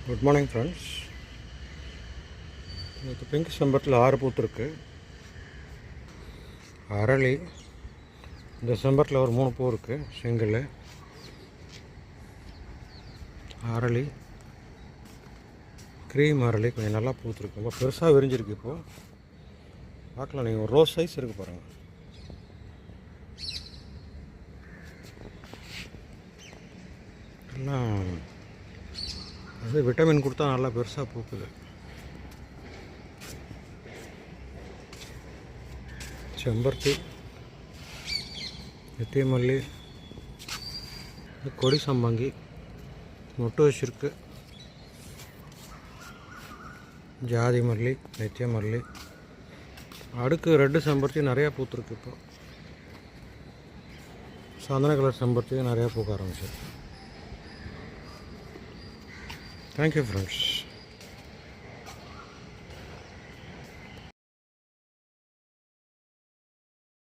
Good morning friends. இன்னைக்கு pink செம்பரத்தில் 6 பூத்துருக்கு. அரளி இந்த செம்பரத்தில் ஒரு 3 பூ இருக்குது. சிங்கிள் அரளி, க்ரீம் அரளி கொஞ்சம் நல்லா பூத்துருக்கு. ரொம்ப பெருசாக விரிஞ்சிருக்கு. இப்போது பார்க்கலாம், நீங்கள் ஒரு ரோஸ் சைஸ் இருக்குது பாருங்கள். எல்லாம் அது விட்டமின் கொடுத்தா நல்லா பெருசாக பூக்குது. செம்பருத்தி, நித்திய மல்லி, கொடி சம்பங்கி மொட்டு வச்சிருக்கு. ஜாதி மல்லி, நித்திய மல்லி, அடுக்கு ரெட்டு செம்பருத்தி நிறையா பூத்துருக்கு. இப்போ சந்தன கலர் செம்பருத்தி நிறையா பூக்க ஆரம்பிச்சிருக்கு. Thank you friends.